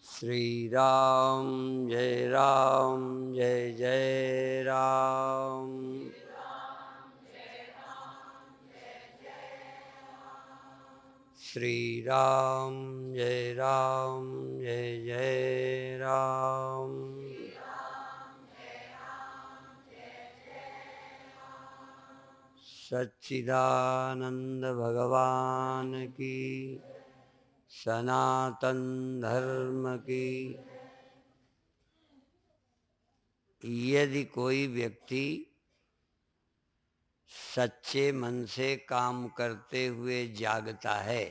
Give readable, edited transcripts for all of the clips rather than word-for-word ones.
श्री राम जय जय राम। श्री राम जय जय राम। सच्चिदानंद भगवान की, सनातन धर्म की। यदि कोई व्यक्ति सच्चे मन से काम करते हुए जागता है,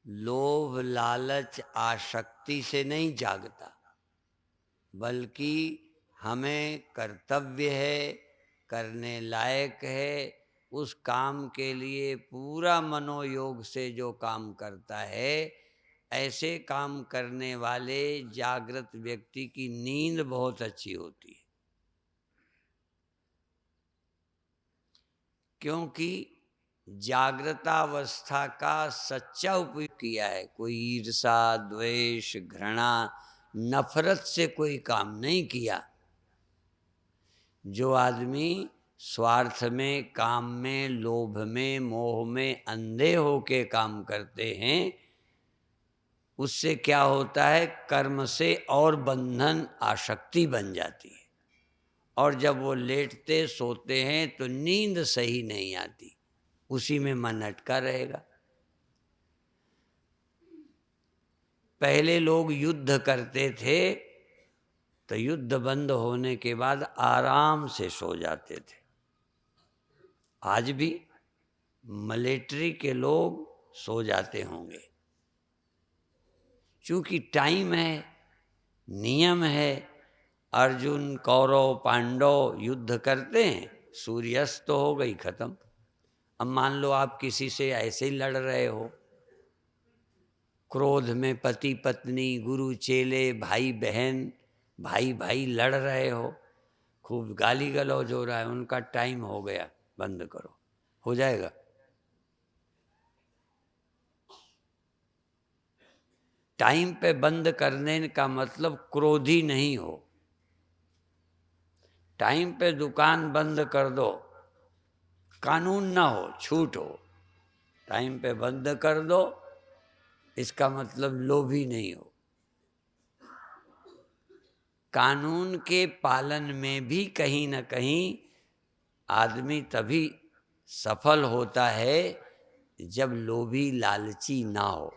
लोभ लालच आसक्ति से नहीं जागता, बल्कि हमें कर्तव्य है, करने लायक है, उस काम के लिए पूरा मनोयोग से जो काम करता है, ऐसे काम करने वाले जागृत व्यक्ति की नींद बहुत अच्छी होती है। क्योंकि जागृतावस्था का सच्चा उपयोग किया है। कोई ईर्षा, द्वेष, घृणा, नफरत से कोई काम नहीं किया। जो आदमी स्वार्थ में, काम में, लोभ में, मोह में अंधे होके काम करते हैं, उससे क्या होता है, कर्म से और बंधन आसक्ति बन जाती है। और जब वो लेटते सोते हैं तो नींद सही नहीं आती, उसी में मन अटका रहेगा। पहले लोग युद्ध करते थे तो युद्ध बंद होने के बाद आराम से सो जाते थे। आज भी मिलिट्री के लोग सो जाते होंगे, क्योंकि टाइम है, नियम है। अर्जुन, कौरव, पांडव युद्ध करते हैं, सूर्यास्त तो हो गई, खत्म। अब मान लो आप किसी से ऐसे ही लड़ रहे हो, क्रोध में पति पत्नी, गुरु चेले, भाई बहन, भाई भाई लड़ रहे हो, खूब गाली गलौज हो रहा है, उनका टाइम हो गया, बंद करो, हो जाएगा? टाइम पे बंद करने का मतलब क्रोधी नहीं हो। टाइम पे दुकान बंद कर दो, कानून ना हो, छूट हो, टाइम पे बंद कर दो, इसका मतलब लोभी नहीं हो। कानून के पालन में भी कहीं ना कहीं आदमी तभी सफल होता है जब लोभी लालची ना हो।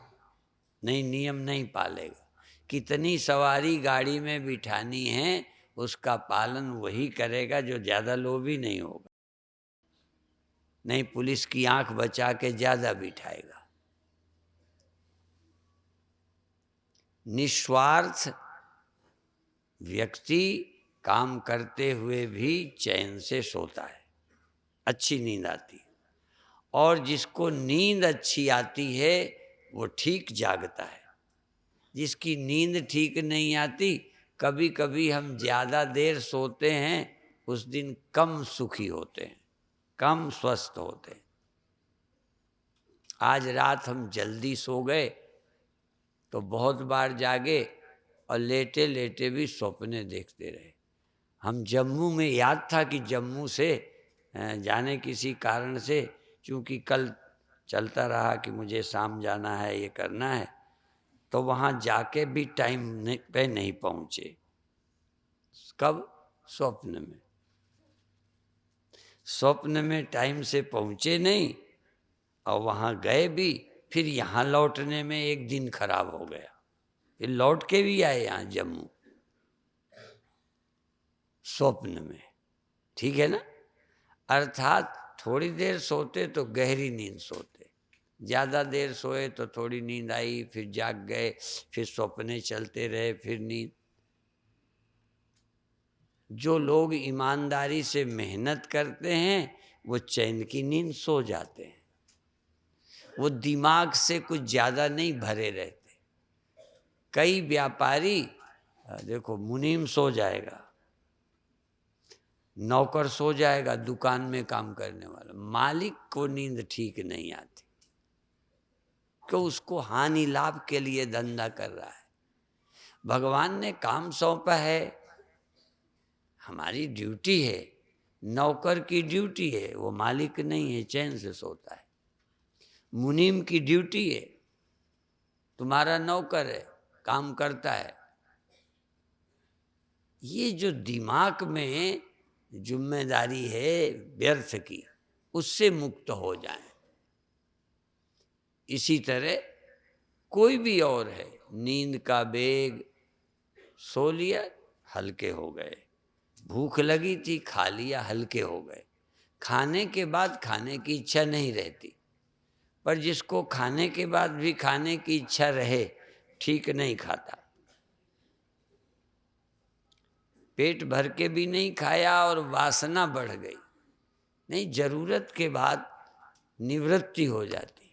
नहीं, नियम नहीं पालेगा। कितनी सवारी गाड़ी में बिठानी है, उसका पालन वही करेगा जो ज्यादा लोभी नहीं होगा। नहीं, पुलिस की आंख बचा के ज्यादा बिठाएगा। निस्वार्थ व्यक्ति काम करते हुए भी चैन से सोता है, अच्छी नींद आती है। और जिसको नींद अच्छी आती है वो ठीक जागता है। जिसकी नींद ठीक नहीं आती, कभी कभी हम ज़्यादा देर सोते हैं, उस दिन कम सुखी होते हैं, कम स्वस्थ होते हैं। आज रात हम जल्दी सो गए तो बहुत बार जागे और लेटे लेटे भी सपने देखते रहे। हम जम्मू में, याद था कि जम्मू से जाने किसी कारण से, चूँकि कल चलता रहा कि मुझे शाम जाना है, ये करना है, तो वहाँ जाके भी टाइम पे नहीं पहुँचे। कब? स्वप्न में। स्वप्न में टाइम से पहुँचे नहीं, और वहाँ गए भी, फिर यहाँ लौटने में एक दिन खराब हो गया, फिर लौट के भी आए यहाँ जम्मू स्वप्न में। ठीक है ना? अर्थात थोड़ी देर सोते तो गहरी नींद सोते, ज़्यादा देर सोए तो थोड़ी नींद आई, फिर जाग गए, फिर सपने चलते रहे, फिर नींद। जो लोग ईमानदारी से मेहनत करते हैं वो चैन की नींद सो जाते हैं। वो दिमाग से कुछ ज़्यादा नहीं भरे रहते। कई व्यापारी, देखो, मुनीम सो जाएगा, नौकर सो जाएगा, दुकान में काम करने वाला, मालिक को नींद ठीक नहीं आती। कि उसको हानि लाभ के लिए धंधा कर रहा है। भगवान ने काम सौंपा है, हमारी ड्यूटी है, नौकर की ड्यूटी है, वो मालिक नहीं है, चैन से सोता है। मुनीम की ड्यूटी है, तुम्हारा नौकर है, काम करता है। ये जो दिमाग में जिम्मेदारी है व्यर्थ की, उससे मुक्त हो जाए। इसी तरह कोई भी और है, नींद का बेग, सो लिया हल्के हो गए, भूख लगी थी खा लिया हल्के हो गए, खाने के बाद खाने की इच्छा नहीं रहती। पर जिसको खाने के बाद भी खाने की इच्छा रहे, ठीक नहीं खाता। पेट भर के भी नहीं खाया और वासना बढ़ गई, नहीं, जरूरत के बाद निवृत्ति हो जाती।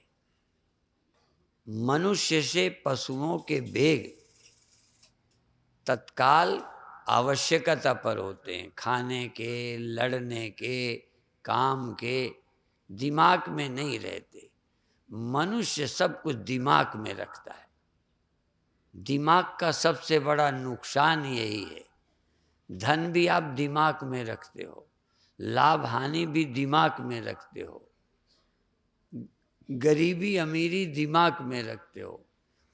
मनुष्य से पशुओं के वेग तत्काल आवश्यकता पर होते हैं, खाने के, लड़ने के, काम के, दिमाग में नहीं रहते। मनुष्य सब कुछ दिमाग में रखता है। दिमाग का सबसे बड़ा नुकसान यही है। धन भी आप दिमाग में रखते हो, लाभ हानि भी दिमाग में रखते हो, गरीबी अमीरी दिमाग में रखते हो,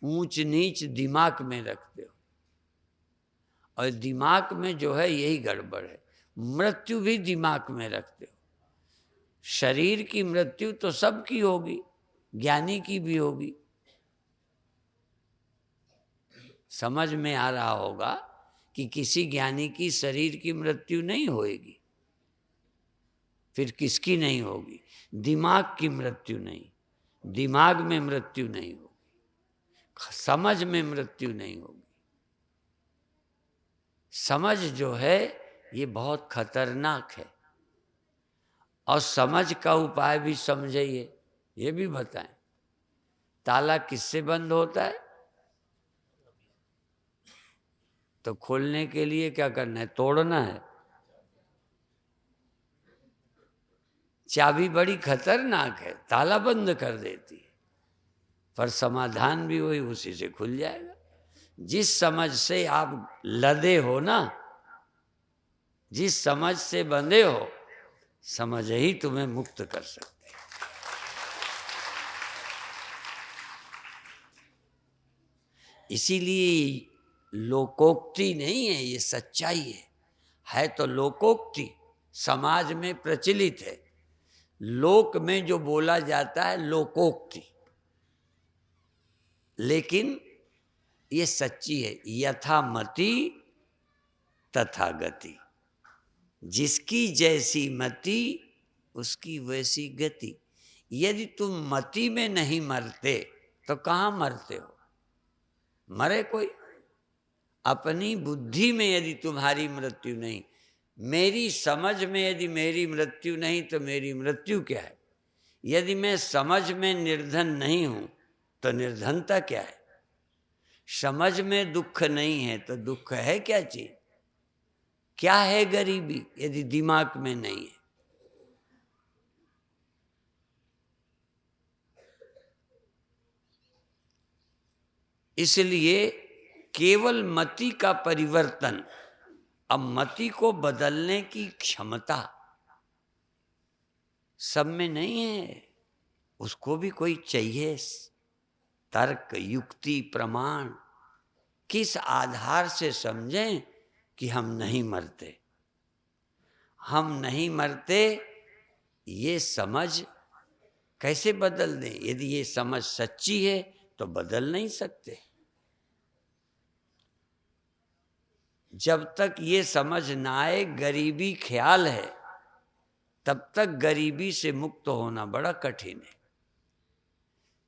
ऊंच नीच दिमाग में रखते हो। और दिमाग में जो है यही गड़बड़ है। मृत्यु भी दिमाग में रखते हो। शरीर की मृत्यु तो सबकी होगी, ज्ञानी की भी होगी। समझ में आ रहा होगा कि किसी ज्ञानी की शरीर की मृत्यु नहीं होएगी, फिर किसकी नहीं होगी? दिमाग की मृत्यु नहीं, दिमाग में मृत्यु नहीं होगी, समझ में मृत्यु नहीं होगी। समझ जो है ये बहुत खतरनाक है। और समझ का उपाय भी समझिए, ये भी बताएं। ताला किससे बंद होता है? तो खोलने के लिए क्या करना है? तोड़ना है। चाबी बड़ी खतरनाक है, ताला बंद कर देती है, पर समाधान भी वही, उसी से खुल जाएगा। जिस समझ से आप लदे हो ना, जिस समझ से बंधे हो, समझ ही तुम्हें मुक्त कर सकते हैं। इसीलिए लोकोक्ति नहीं है, ये सच्चाई है तो लोकोक्ति, समाज में प्रचलित है। लोक में जो बोला जाता है लोकोक्ति, लेकिन ये सच्ची है। यथा मति तथा गति, जिसकी जैसी मति उसकी वैसी गति। यदि तुम मति में नहीं मरते तो कहाँ मरते हो? मरे कोई? अपनी बुद्धि में यदि तुम्हारी मृत्यु नहीं, मेरी समझ में यदि मेरी मृत्यु नहीं, तो मेरी मृत्यु क्या है? यदि मैं समझ में निर्धन नहीं हूं तो निर्धनता क्या है? समझ में दुख नहीं है तो दुख है क्या चीज? क्या है गरीबी यदि दिमाग में नहीं है? इसलिए केवल मति का परिवर्तन, अब मति को बदलने की क्षमता सब में नहीं है, उसको भी कोई चाहिए। तर्क, युक्ति, प्रमाण, किस आधार से समझें कि हम नहीं मरते? हम नहीं मरते, ये समझ कैसे बदल दें? यदि ये समझ सच्ची है तो बदल नहीं सकते। जब तक ये समझ ना आए गरीबी ख्याल है, तब तक गरीबी से मुक्त होना बड़ा कठिन है।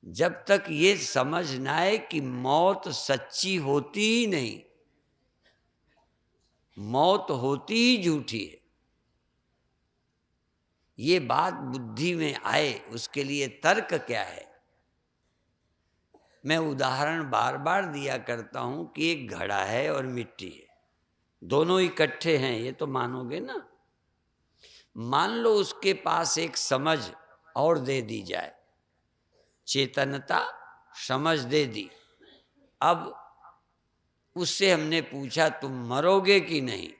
जब तक ये समझ ना आए कि मौत सच्ची होती ही नहीं, मौत होती ही झूठी है, ये बात बुद्धि में आए, उसके लिए तर्क क्या है? मैं उदाहरण बार बार दिया करता हूं कि एक घड़ा है और मिट्टी है, दोनों इकट्ठे हैं, ये तो मानोगे ना? मान लो उसके पास एक समझ और दे दी जाए, चेतनता, समझ दे दी। अब उससे हमने पूछा तुम मरोगे कि नहीं,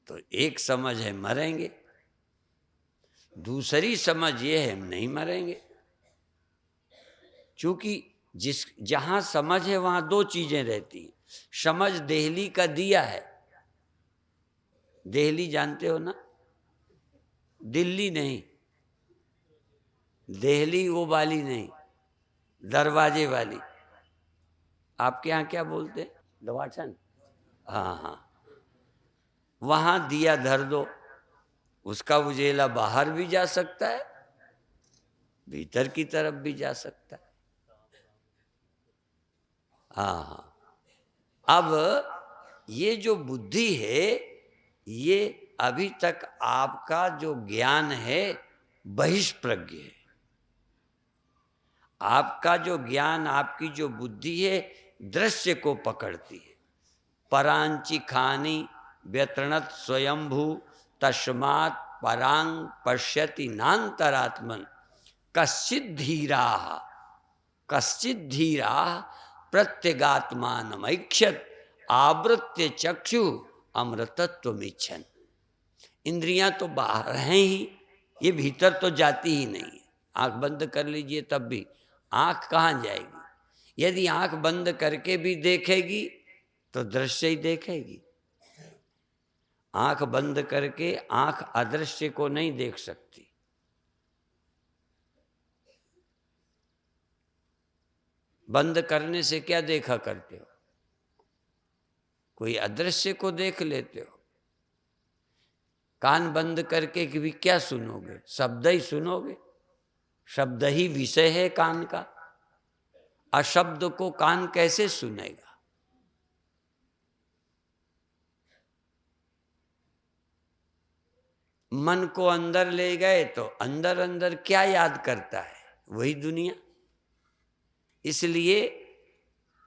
तो एक समझ है मरेंगे, दूसरी समझ ये है हम नहीं मरेंगे। क्योंकि जहां समझ है वहां दो चीजें रहती हैं। समझ देहली का दिया है, देहली जानते हो ना, दिल्ली नहीं, देहली वो वाली नहीं, दरवाजे वाली। आपके यहाँ क्या बोलते हैं, दवाचन? हाँ हाँ, वहां दिया धर दो, उसका उजेला बाहर भी जा सकता है, भीतर की तरफ भी जा सकता है। हाँ हाँ। अब ये जो बुद्धि है, ये अभी तक आपका जो ज्ञान है बहिष्प्रज्ञ है। आपका जो ज्ञान, आपकी जो बुद्धि है दृश्य को पकड़ती है। परांची खानी व्यतृणत स्वयंभू तस्मात् परांग पश्यति नान्तरात्मन कश्चित् धीराः प्रत्यगात्मानमैक्षत आवृत्य चक्षु अमृतत्वमिच्छन्। इंद्रियां तो बाहर हैं ही, ये भीतर तो जाती ही नहीं है। आंख बंद कर लीजिए तब भी आंख कहाँ जाएगी? यदि आंख बंद करके भी देखेगी तो दृश्य ही देखेगी। आंख बंद करके आंख अदृश्य को नहीं देख सकती। बंद करने से क्या देखा करते हो? कोई अदृश्य को देख लेते हो। कान बंद करके भी क्या सुनोगे? शब्द ही सुनोगे। शब्द ही विषय है कान का। अशब्द को कान कैसे सुनेगा? मन को अंदर ले गए तो अंदर अंदर क्या याद करता है? वही दुनिया। इसलिए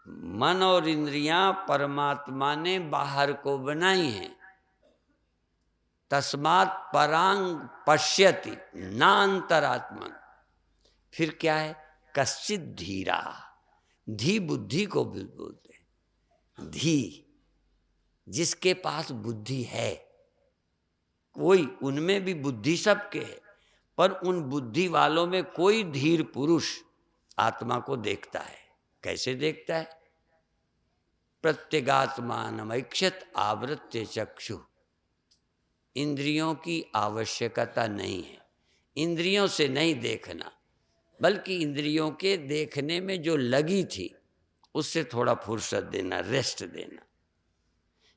मन और इंद्रियां परमात्मा ने बाहर को बनाई हैं। तस्मात् परांग पश्यति ना अंतरात्मन। फिर क्या है? कश्चित् धीरा। धी बुद्धि को भी बोलते हैं। धी, जिसके पास बुद्धि है, कोई उनमें भी बुद्धि सबके है, पर उन बुद्धि वालों में कोई धीर पुरुष आत्मा को देखता है। कैसे देखता है? प्रत्यगात्मानमैक्षत आवृत्य चक्षु। इंद्रियों की आवश्यकता नहीं है, इंद्रियों से नहीं देखना, बल्कि इंद्रियों के देखने में जो लगी थी उससे थोड़ा फुर्सत देना, रेस्ट देना।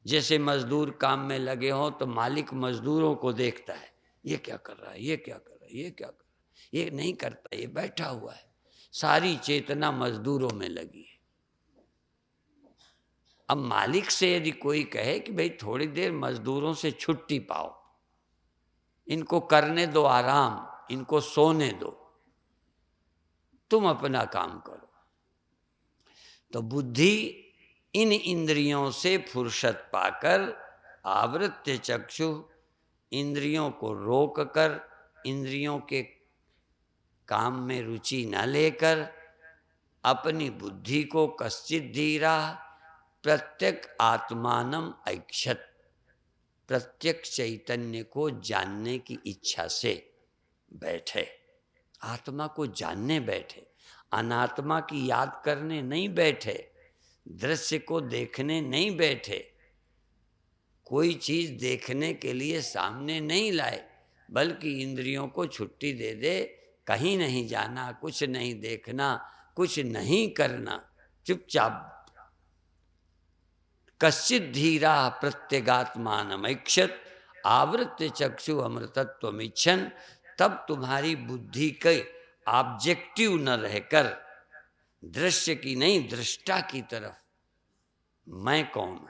जैसे मजदूर काम में लगे हों तो मालिक मजदूरों को देखता है, ये क्या कर रहा है, ये क्या कर रहा है, ये क्या कर रहा है, ये नहीं करता, ये बैठा हुआ है। सारी चेतना मजदूरों में लगी है। अब मालिक से यदि कोई कहे कि भाई थोड़ी देर मजदूरों से छुट्टी पाओ, इनको करने दो आराम, इनको सोने दो, तुम अपना काम करो, तो बुद्धि इन इंद्रियों से फुर्सत पाकर आवृत्य चक्षु, इंद्रियों को रोक कर, इंद्रियों के काम में रुचि न लेकर अपनी बुद्धि को कश्चित् धीरा प्रत्यक आत्मानम ऐक्षत, प्रत्यक चैतन्य को जानने की इच्छा से बैठे। आत्मा को जानने बैठे, अनात्मा की याद करने नहीं बैठे, दृश्य को देखने नहीं बैठे, कोई चीज देखने के लिए सामने नहीं लाए, बल्कि इंद्रियों को छुट्टी दे दे, कहीं नहीं जाना, कुछ नहीं देखना, कुछ नहीं करना, चुपचाप। कश्चित् धीरा प्रत्यगात्मानमैक्षत आवृत्य चक्षु अमृतत्वमिच्छन्। तब तुम्हारी बुद्धि के ऑब्जेक्टिव न रहकर दृश्य की नहीं, दृष्टा की तरफ, मैं कौन हूं,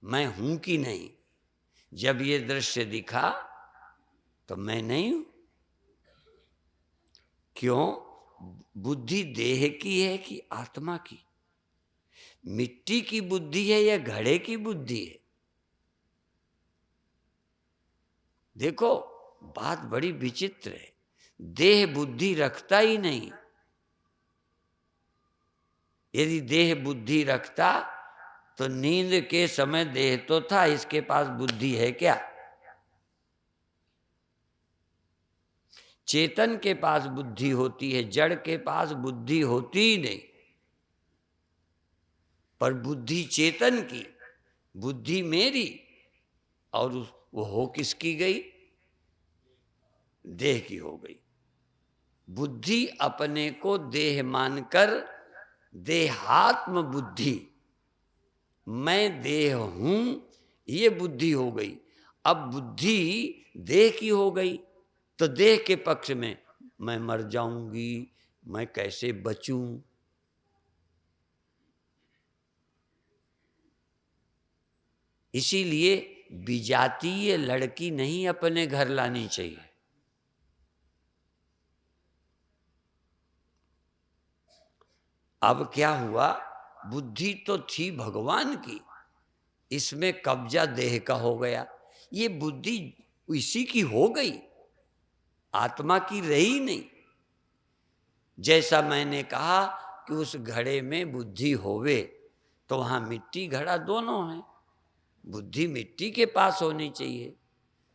मैं हूं कि नहीं। जब ये दृश्य दिखा तो मैं नहीं हूं। क्यों? बुद्धि देह की है कि आत्मा की? मिट्टी की बुद्धि है या घड़े की बुद्धि है? देखो, बात बड़ी विचित्र है। देह बुद्धि रखता ही नहीं। यदि देह बुद्धि रखता तो नींद के समय देह तो था, इसके पास बुद्धि है क्या? चेतन के पास बुद्धि होती है, जड़ के पास बुद्धि होती ही नहीं। पर बुद्धि चेतन की, बुद्धि मेरी, और वो हो किसकी गई? देह की हो गई। बुद्धि अपने को देह मानकर, देहात्म बुद्धि, मैं देह हूं, ये बुद्धि हो गई। अब बुद्धि देह की हो गई, तो देह के पक्ष में मैं मर जाऊंगी, मैं कैसे बचूं? इसीलिए विजातीय लड़की नहीं अपने घर लानी चाहिए। अब क्या हुआ, बुद्धि तो थी भगवान की, इसमें कब्जा देह का हो गया। ये बुद्धि इसी की हो गई, आत्मा की रही नहीं। जैसा मैंने कहा कि उस घड़े में बुद्धि होवे, तो वहां मिट्टी घड़ा दोनों है। बुद्धि मिट्टी के पास होनी चाहिए,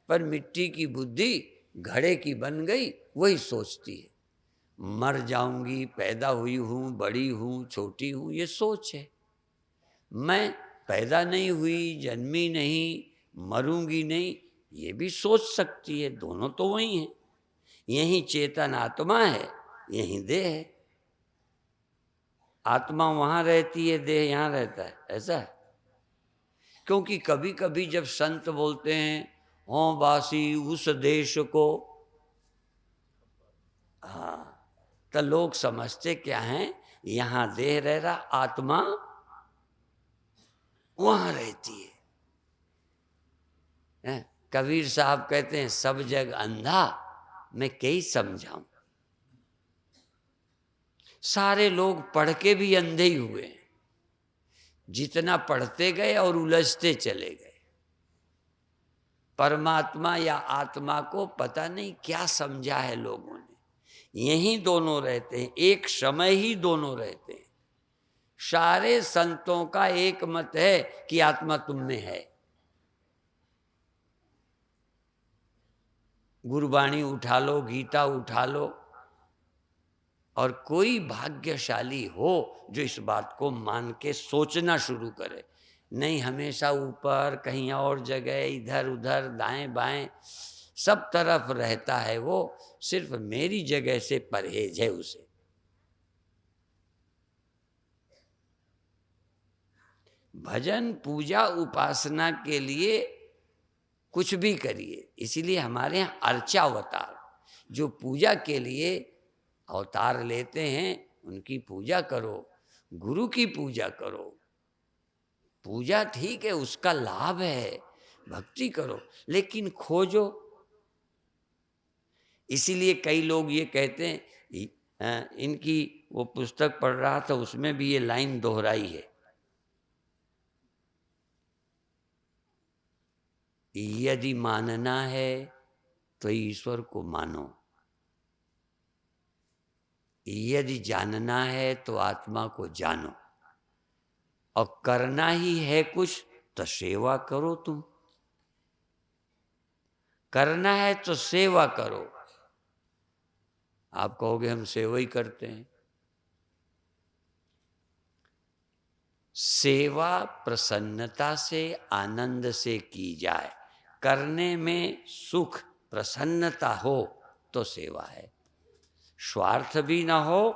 पर मिट्टी की बुद्धि घड़े की बन गई, वही सोचती है मर जाऊंगी, पैदा हुई हूं, बड़ी हूं, छोटी हूं, ये सोच है। मैं पैदा नहीं हुई, जन्मी नहीं, मरूंगी नहीं, ये भी सोच सकती है। दोनों तो वही हैं। यही चेतन आत्मा है, यही देह है। आत्मा वहां रहती है, देह यहां रहता है, ऐसा है। क्योंकि कभी कभी जब संत बोलते हैं हों वासी उस देश को, हाँ, तो लोग समझते क्या हैं, यहां देह रह रहा, आत्मा वहां रहती है। कबीर साहब कहते हैं सब जग अंधा, मैं कई समझाऊं। सारे लोग पढ़ के भी अंधे ही हुए, जितना पढ़ते गए और उलझते चले गए। परमात्मा या आत्मा को पता नहीं क्या समझा है लोगों ने। यही दोनों रहते हैं, एक समय ही दोनों रहते हैं। सारे संतों का एक मत है कि आत्मा तुम में है। गुरबाणी उठा लो, गीता उठा लो, और कोई भाग्यशाली हो जो इस बात को मान के सोचना शुरू करे। नहीं, हमेशा ऊपर, कहीं और जगह, इधर उधर, दाएं बाएं, सब तरफ रहता है वो, सिर्फ मेरी जगह से परहेज है उसे। भजन पूजा उपासना के लिए कुछ भी करिए। इसीलिए हमारे यहाँ अर्चा अवतार, जो पूजा के लिए अवतार लेते हैं, उनकी पूजा करो, गुरु की पूजा करो। पूजा ठीक है, उसका लाभ है, भक्ति करो, लेकिन खोजो। इसीलिए कई लोग ये कहते हैं, इनकी वो पुस्तक पढ़ रहा था, उसमें भी ये लाइन दोहराई है, यदि मानना है तो ईश्वर को मानो, यदि जानना है तो आत्मा को जानो, और करना ही है कुछ तो सेवा करो। तुम करना है तो सेवा करो। आप कहोगे हम सेवा ही करते हैं। सेवा प्रसन्नता से, आनंद से की जाए, करने में सुख प्रसन्नता हो तो सेवा है। स्वार्थ भी ना हो,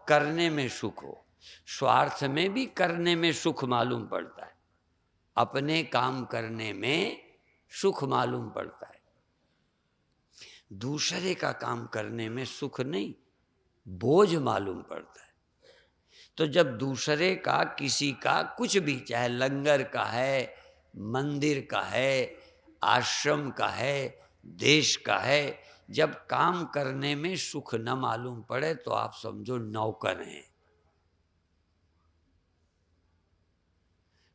करने में सुख हो। स्वार्थ में भी करने में सुख मालूम पड़ता है, अपने काम करने में सुख मालूम पड़ता है, दूसरे का काम करने में सुख नहीं, बोझ मालूम पड़ता है। तो जब दूसरे का, किसी का कुछ भी, चाहे लंगर का है, मंदिर का है, आश्रम का है, देश का है, जब काम करने में सुख न मालूम पड़े तो आप समझो नौकर हैं।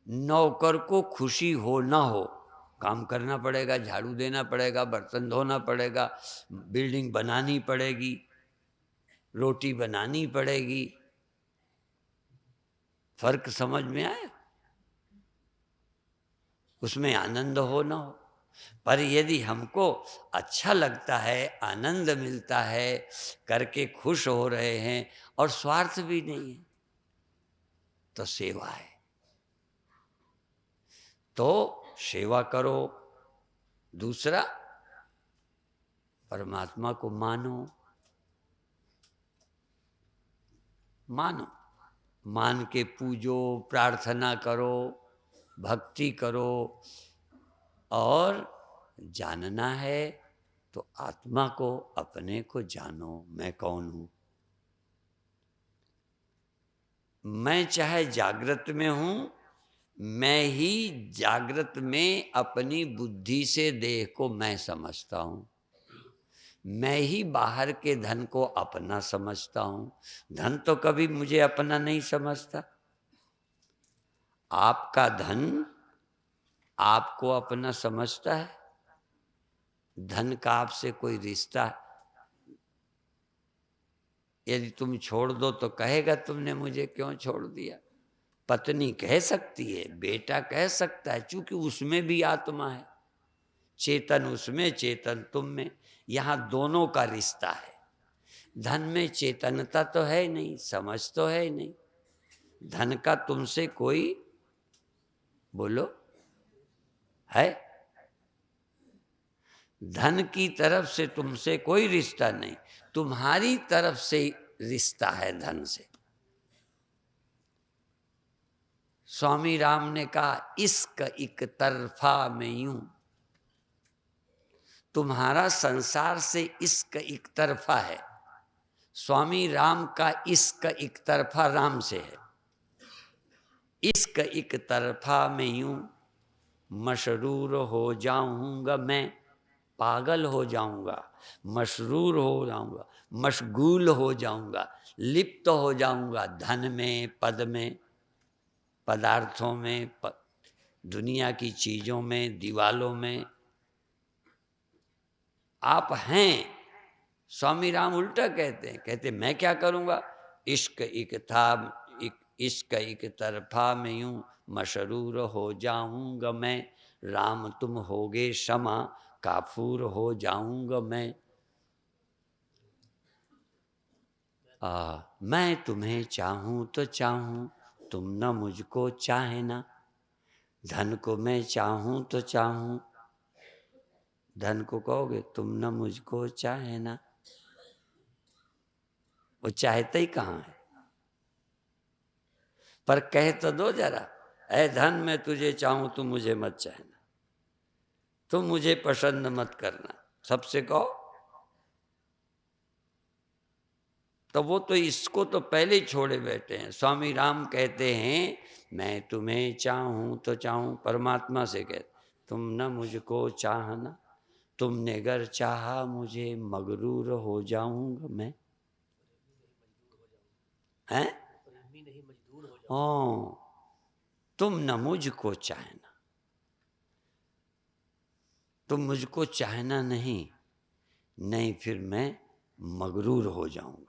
नौकर को खुशी हो ना हो, काम करना पड़ेगा, झाड़ू देना पड़ेगा, बर्तन धोना पड़ेगा, बिल्डिंग बनानी पड़ेगी, रोटी बनानी पड़ेगी। फर्क समझ में आया? उसमें आनंद हो ना हो, पर यदि हमको अच्छा लगता है, आनंद मिलता है, करके खुश हो रहे हैं और स्वार्थ भी नहीं है, तो सेवा है। तो सेवा करो। दूसरा, परमात्मा को मानो। मानो, मान के पूजो, प्रार्थना करो, भक्ति करो। और जानना है तो आत्मा को, अपने को जानो, मैं कौन हूं। मैं चाहे जागृत में हूं, मैं ही जागृत में अपनी बुद्धि से देह को मैं समझता हूं। मैं ही बाहर के धन को अपना समझता हूं। धन तो कभी मुझे अपना नहीं समझता। आपका धन आपको अपना समझता है? धन का आपसे कोई रिश्ता? यदि तुम छोड़ दो तो कहेगा तुमने मुझे क्यों छोड़ दिया। पत्नी कह सकती है, बेटा कह सकता है, क्योंकि उसमें भी आत्मा है। चेतन उसमें, चेतन तुम में। यहां दोनों का रिश्ता है। धन में चेतनता तो है नहीं, समझ तो है नहीं। धन का तुमसे कोई, बोलो, है? धन की तरफ से तुमसे कोई रिश्ता नहीं, तुम्हारी तरफ से रिश्ता है धन से। स्वामी राम ने कहा, इश्क एक तरफा में यूं। तुम्हारा संसार से इश्क एक तरफा है, स्वामी राम का इश्क एक तरफा राम से है। इश्क एक तरफा में यूं मशरूर हो जाऊंगा मैं, पागल हो जाऊंगा, मशरूर हो जाऊंगा, मशगूल हो जाऊंगा, लिप्त हो जाऊंगा धन में, पद में, पदार्थों में, दुनिया की चीजों में, दीवालों में। आप हैं। स्वामी राम उल्टा कहते हैं, कहते मैं क्या करूंगा? इश्क एक था, इश्क एक तरफा में यूं मशरूर हो जाऊंगा मैं, राम तुम होगे क्षमा, काफूर हो जाऊंगा मैं। मैं तुम्हें चाहूं तो चाहूं, तुम न मुझको चाहे ना। धन को मैं चाहूं तो चाहूं, धन को कहोगे तुम न मुझको चाहे ना। वो चाहते ही कहाँ है? पर कह तो दो जरा, ऐ धन मैं तुझे चाहूं, तू मुझे मत चाहना, तुम मुझे पसंद मत करना, सबसे कहो। तो वो तो इसको तो पहले ही छोड़े बैठे हैं। स्वामी राम कहते हैं, मैं तुम्हें चाहूं तो चाहूं, परमात्मा से कहते, तुम न मुझको चाहना, तुमने अगर चाहा मुझे, मगरूर हो जाऊंगा मैं। हैं? हाँ, तुम न मुझको चाहना, तुम मुझको चाहना नहीं, नहीं फिर मैं मगरूर हो जाऊंगा।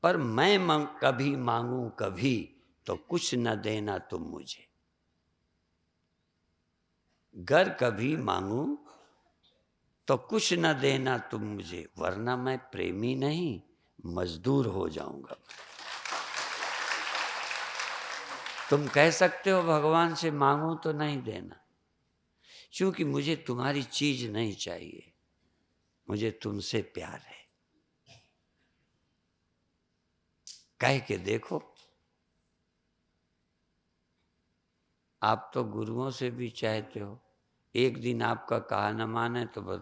पर मैं कभी मांगू कभी, तो कुछ न देना तुम मुझे। घर कभी मांगू तो कुछ न देना तुम मुझे, वरना मैं प्रेमी नहीं, मजदूर हो जाऊंगा। तुम कह सकते हो भगवान से मांगू तो नहीं देना, क्योंकि मुझे तुम्हारी चीज नहीं चाहिए, मुझे तुमसे प्यार है। कह के देखो। आप तो गुरुओं से भी चाहते हो, एक दिन आपका कहा न माने तो बस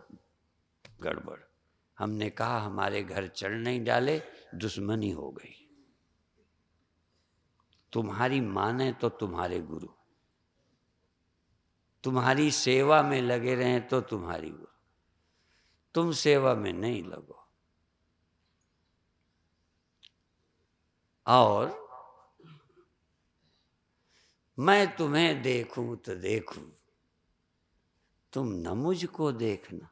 गड़बड़। हमने कहा हमारे घर चढ़ नहीं डाले, दुश्मनी हो गई। तुम्हारी माने तो तुम्हारे गुरु, तुम्हारी सेवा में लगे रहे तो तुम्हारी गुरु, तुम सेवा में नहीं लगो। और मैं तुम्हें देखूं तो देखूं, तुम न मुझको देखना।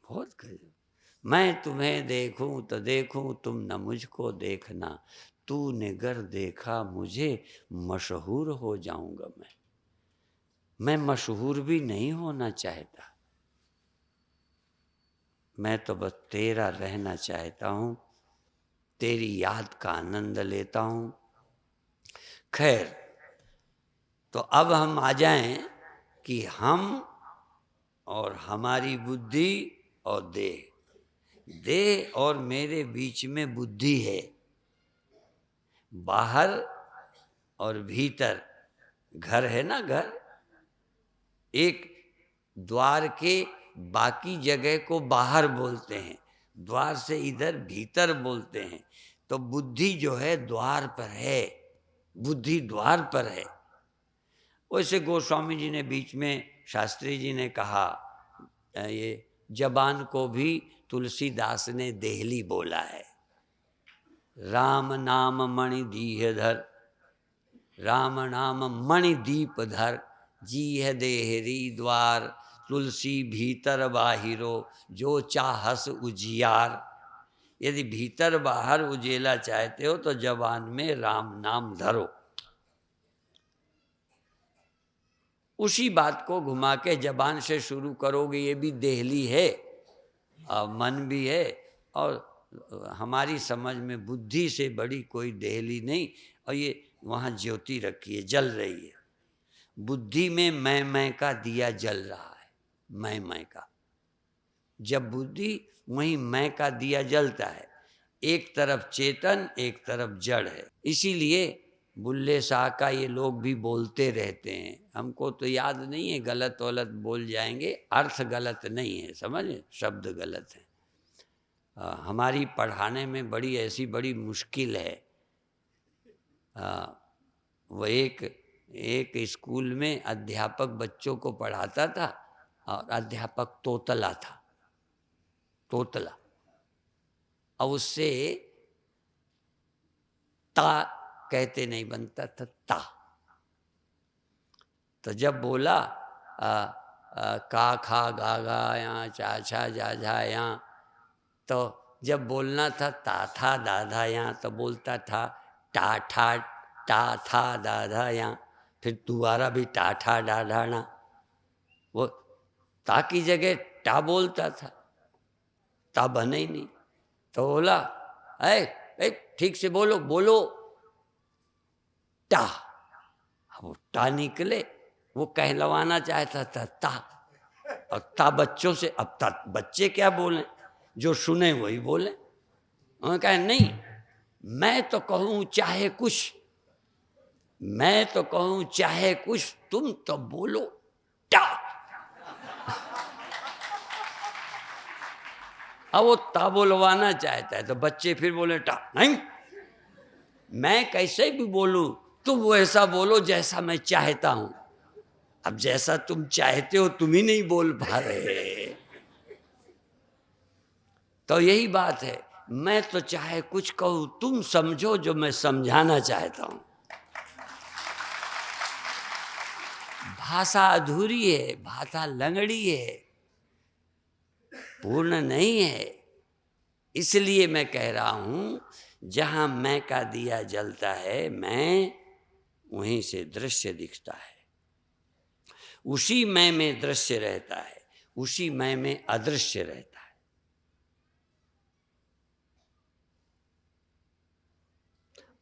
बहुत गजब। मैं तुम्हें देखूं तो देखूं, तुम न मुझको देखना। तूने गर देखा मुझे, मशहूर हो जाऊंगा मैं मशहूर भी नहीं होना चाहता। मैं तो बस तेरा रहना चाहता हूं, तेरी याद का आनंद लेता हूं। खैर, तो अब हम आ जाएं कि हम और हमारी बुद्धि और देह। देह और मेरे बीच में बुद्धि है, बाहर और भीतर घर है ना। घर एक द्वार के बाकी जगह को बाहर बोलते हैं, द्वार से इधर भीतर बोलते हैं। तो बुद्धि जो है द्वार पर है, बुद्धि द्वार पर है। वैसे गोस्वामी जी ने बीच में, शास्त्री जी ने कहा, ये जबान को भी तुलसीदास ने देहली बोला है। राम नाम मणि दीह धर, राम नाम मणि दीप धर, जीह देहरी द्वार, तुलसी भीतर बाहिरो, जो चाहस उजियार। यदि भीतर बाहर उजेला चाहते हो तो जबान में राम नाम धरो। उसी बात को घुमा के जबान से शुरू करोगे, ये भी देहली है और मन भी है। और हमारी समझ में बुद्धि से बड़ी कोई देहली नहीं। और ये वहाँ ज्योति रखी है, जल रही है। बुद्धि में मैं का दिया जल रहा है, मैं का। जब बुद्धि, वहीं मैं का दिया जलता है। एक तरफ चेतन, एक तरफ जड़ है। इसीलिए बुल्ले शाह का ये लोग भी बोलते रहते हैं। हमको तो याद नहीं है, गलत वलत बोल जाएंगे। अर्थ गलत नहीं है, समझे, शब्द गलत है। हमारी पढ़ाने में बड़ी ऐसी बड़ी मुश्किल है। वो एक स्कूल में अध्यापक बच्चों को पढ़ाता था, और अध्यापक तोतला था, तोतला। और उससे ता कहते नहीं बनता था, ता। तो जब बोला का खा गा गा या चा छा जा झा या, तो जब बोलना था ता था दाधा या, तो बोलता था टा ठा टा था दाधा या। फिर दोबारा भी टा ठा डाढ़ा ना, वो ता की जगह टा बोलता था, ता बने ही नहीं। तो बोला ए ठीक से बोलो बोलो, टा। वो टा निकले, वो कहलवाना चाहता था ता। और ता बच्चों से, अब ता बच्चे क्या बोले, जो सुने वही बोले। उन्होंने कहा नहीं, मैं तो कहूं चाहे कुछ, मैं तो कहूं चाहे कुछ, तुम तो बोलो टा। अब वो ता बोलवाना चाहता है तो बच्चे फिर बोले टा। नहीं, मैं कैसे भी बोलूं, तुम वैसा बोलो जैसा मैं चाहता हूं। अब जैसा तुम चाहते हो तुम ही नहीं बोल पा रहे। तो यही बात है, मैं तो चाहे कुछ कहूं, तुम समझो जो मैं समझाना चाहता हूं। भाषा अधूरी है, भाषा लंगड़ी है, पूर्ण नहीं है। इसलिए मैं कह रहा हूं, जहां मैं का दिया जलता है, मैं, वहीं से दृश्य दिखता है। उसी मैं में दृश्य रहता है, उसी मैं में अदृश्य रहता है।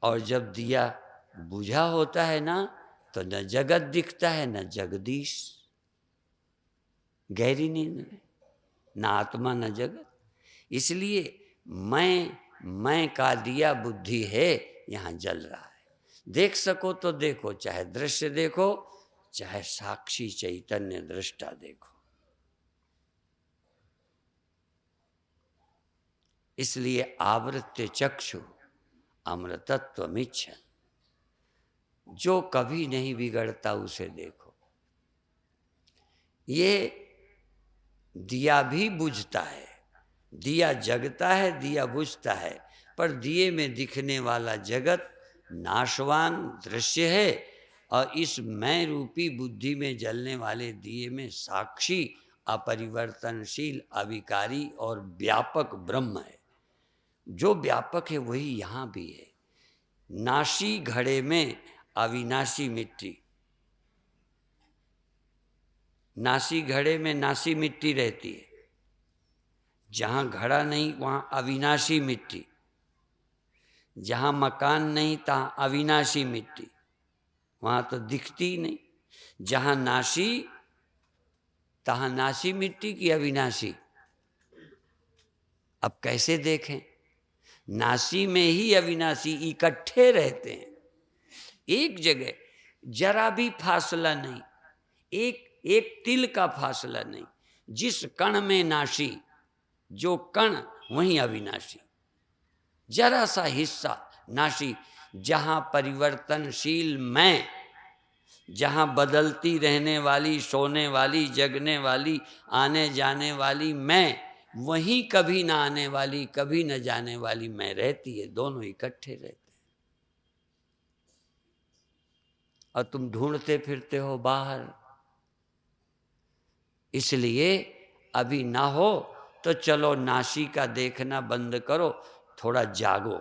और जब दिया बुझा होता है ना, तो न जगत दिखता है न जगदीश। गहरी नींद में न आत्मा न जगत। इसलिए मैं का दिया बुद्धि है, यहाँ जल रहा है। देख सको तो देखो, चाहे दृश्य देखो, चाहे साक्षी चैतन्य दृष्टा देखो। इसलिए आवृत्य चक्षु अमृतत्व मिच्छन, जो कभी नहीं बिगड़ता उसे देखो। ये दिया भी बुझता है, दिया जगता है, दिया बुझता है, पर दिए में दिखने वाला जगत नाशवान दृश्य है, और इस मैं रूपी बुद्धि में जलने वाले दिए में साक्षी, अपरिवर्तनशील, अविकारी और व्यापक ब्रह्म है। जो व्यापक है वही यहाँ भी है। नाशी घड़े में अविनाशी मिट्टी, नासी घड़े में नासी मिट्टी रहती है, जहाँ घड़ा नहीं वहाँ अविनाशी मिट्टी, जहाँ मकान नहीं तहाँ अविनाशी मिट्टी, वहाँ तो दिखती ही नहीं। जहाँ नाशी तहाँ नासी मिट्टी की अविनाशी। अब कैसे देखें? नासी में ही अविनाशी इकट्ठे रहते हैं, एक जगह, जरा भी फासला नहीं, एक तिल का फासला नहीं। जिस कण में नाशी, जो कण वहीं अविनाशी, जरा सा हिस्सा नाशी। जहां परिवर्तनशील मैं, जहां बदलती रहने वाली, सोने वाली, जगने वाली, आने जाने वाली मैं, वहीं कभी ना आने वाली, कभी न जाने वाली मैं रहती है। दोनों इकट्ठे रहते हैं। और तुम ढूंढते फिरते हो बाहर। इसलिए अभी ना हो तो चलो नाशी का देखना बंद करो, थोड़ा जागो।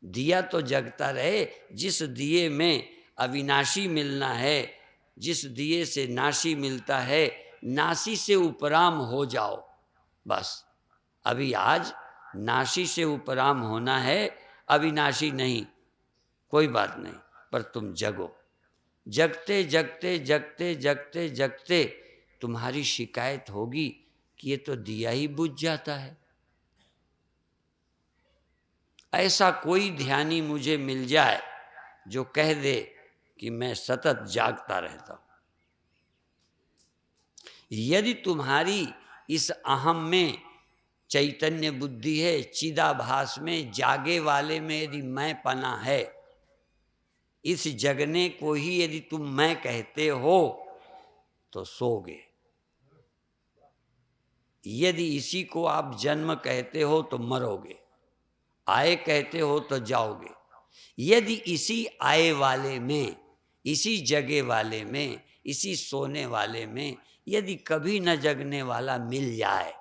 दिया तो जगता रहे। जिस दिए में अविनाशी मिलना है, जिस दिए से नाशी मिलता है, नाशी से उपराम हो जाओ बस। अभी आज नाशी से उपराम होना है, अविनाशी नहीं। कोई बात नहीं, पर तुम जगो। जगते जगते जगते जगते जगते तुम्हारी शिकायत होगी कि ये तो दिया ही बुझ जाता है। ऐसा कोई ध्यानी मुझे मिल जाए जो कह दे कि मैं सतत जागता रहता हूं। यदि तुम्हारी इस अहम में चैतन्य बुद्धि है, चिदाभास में, जागे वाले में यदि मैं पना है, इस जगने को ही यदि तुम मैं कहते हो तो सोगे। यदि इसी को आप जन्म कहते हो तो मरोगे, आए कहते हो तो जाओगे। यदि इसी आए वाले में, इसी जगे वाले में, इसी सोने वाले में यदि कभी न जगने वाला मिल जाए,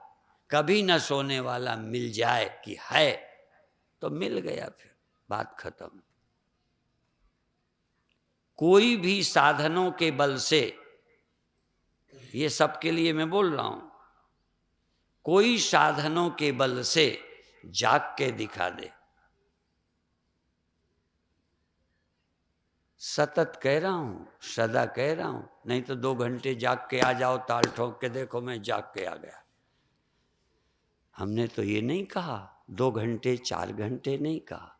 कभी न सोने वाला मिल जाए कि है, तो मिल गया, फिर बात खत्म। कोई भी साधनों के बल से, ये सबके लिए मैं बोल रहा हूं, कोई साधनों के बल से जाग के दिखा दे। सतत कह रहा हूं, सदा कह रहा हूं, नहीं तो 2 घंटे जाग के आ जाओ, ताल ठोक के देखो मैं जाग के आ गया। हमने तो ये नहीं कहा 2 घंटे 4 घंटे नहीं कहा।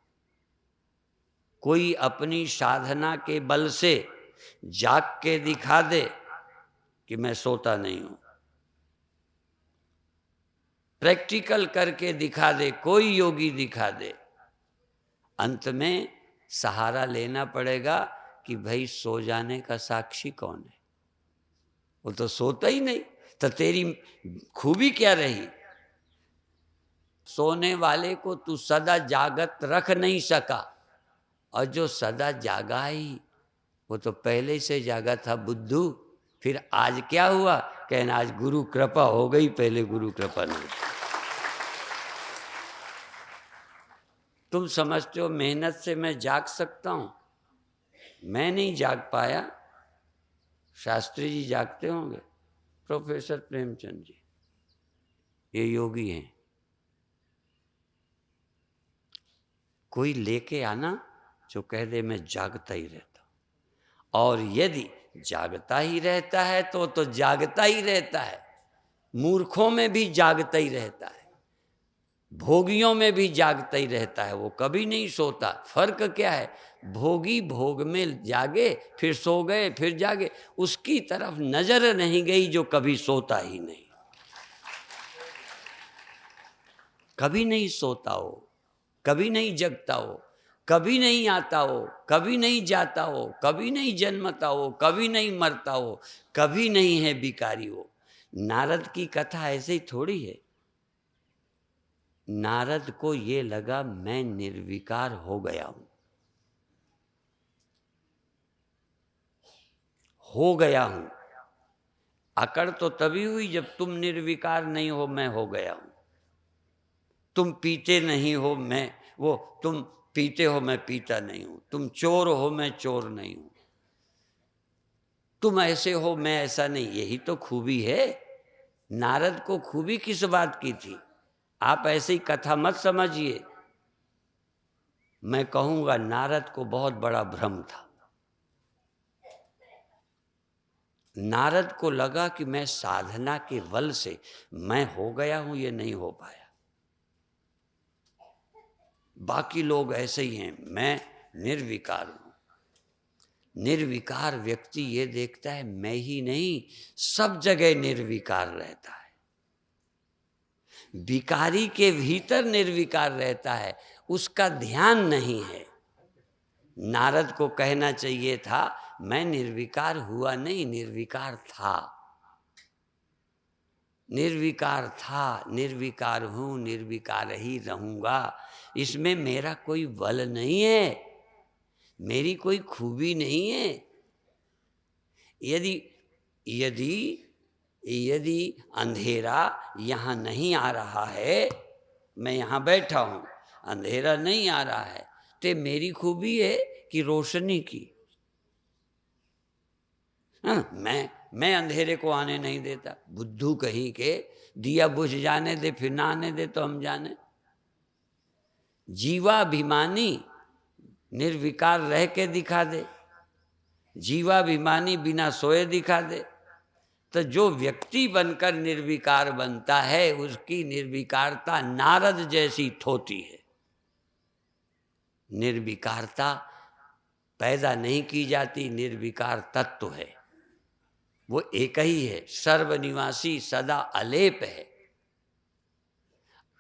कोई अपनी साधना के बल से जाग के दिखा दे कि मैं सोता नहीं हूं। प्रैक्टिकल करके दिखा दे, कोई योगी दिखा दे। अंत में सहारा लेना पड़ेगा कि भाई सो जाने का साक्षी कौन है? वो तो सोता ही नहीं, तो तेरी खूबी क्या रही? सोने वाले को तू सदा जागत रख नहीं सका, और जो सदा जागा ही, वो तो पहले से जागा था बुद्धू। फिर आज क्या हुआ? कहना आज गुरु कृपा हो गई, पहले गुरु कृपा नहीं। तुम समझते हो मेहनत से मैं जाग सकता हूं? मैं नहीं जाग पाया, शास्त्री जी जागते होंगे, प्रोफेसर प्रेमचंद जी, ये योगी हैं। कोई लेके आना जो कह दे मैं जागता ही रहता हूं। और यदि जागता ही रहता है तो जागता ही रहता है। मूर्खों में भी जागता ही रहता है, भोगियों में भी जागता ही रहता है, वो कभी नहीं सोता। फर्क क्या है? भोगी भोग में जागे, फिर सो गए, फिर जागे, उसकी तरफ नजर नहीं गई जो कभी सोता ही नहीं। कभी नहीं सोता हो, कभी नहीं जगता हो, कभी नहीं आता हो, कभी नहीं जाता हो, कभी नहीं जन्मता हो, कभी नहीं मरता हो, कभी नहीं है बिकारी हो। नारद की कथा ऐसे ही थोड़ी है। नारद को ये लगा मैं निर्विकार हो गया हूं। हो गया हूं। अकड़ तो तभी हुई जब तुम निर्विकार नहीं हो, मैं हो गया हूं। तुम पीते नहीं हो, तुम पीते हो, मैं पीता नहीं हूं। तुम चोर हो, मैं चोर नहीं हूं। तुम ऐसे हो, मैं ऐसा नहीं। यही तो खूबी है। नारद को खूबी किस बात की थी? आप ऐसी कथा मत समझिए। मैं कहूंगा नारद को बहुत बड़ा भ्रम था। नारद को लगा कि मैं साधना के बल से मैं हो गया हूं, ये नहीं हो पाया। बाकी लोग ऐसे ही हैं, मैं निर्विकार हूं। निर्विकार व्यक्ति ये देखता है मैं ही नहीं, सब जगह निर्विकार रहता है। विकारी के भीतर निर्विकार रहता है, उसका ध्यान नहीं है। नारद को कहना चाहिए था मैं निर्विकार हुआ नहीं, निर्विकार था। निर्विकार था, निर्विकार हूं, निर्विकार ही रहूंगा। इसमें मेरा कोई बल नहीं है, मेरी कोई खूबी नहीं है। यदि यदि यदि अंधेरा यहां नहीं आ रहा है, मैं यहां बैठा हूं, अंधेरा नहीं आ रहा है, तो मेरी खूबी है कि रोशनी की। हाँ, मैं अंधेरे को आने नहीं देता। बुद्धू कहीं के, दिया बुझ जाने दे, फिर ना आने दे तो हम जाने। जीवाभिमानी निर्विकार रह के दिखा दे, जीवाभिमानी बिना सोए दिखा दे। तो जो व्यक्ति बनकर निर्विकार बनता है, उसकी निर्विकारता नारद जैसी थोती है। निर्विकारता पैदा नहीं की जाती, निर्विकार तत्व है, वो एक ही है, सर्वनिवासी, सदा अलेप है।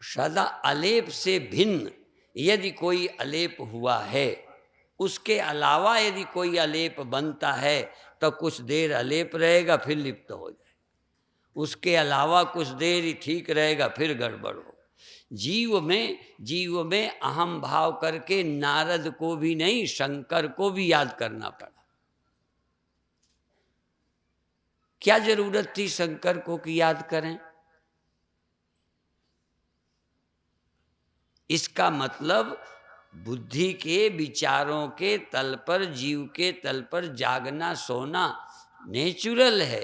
सदा अलेप से भिन्न यदि कोई अलेप हुआ है, उसके अलावा यदि कोई अलेप बनता है तो कुछ देर अलेप रहेगा, फिर लिप्त हो जाए। उसके अलावा कुछ देर ही ठीक रहेगा, फिर गड़बड़ हो। जीव में अहम भाव करके नारद को भी नहीं, शंकर को भी याद करना पड़ा। क्या जरूरत थी शंकर को कि याद करें? इसका मतलब बुद्धि के विचारों के तल पर, जीव के तल पर जागना सोना नेचुरल है।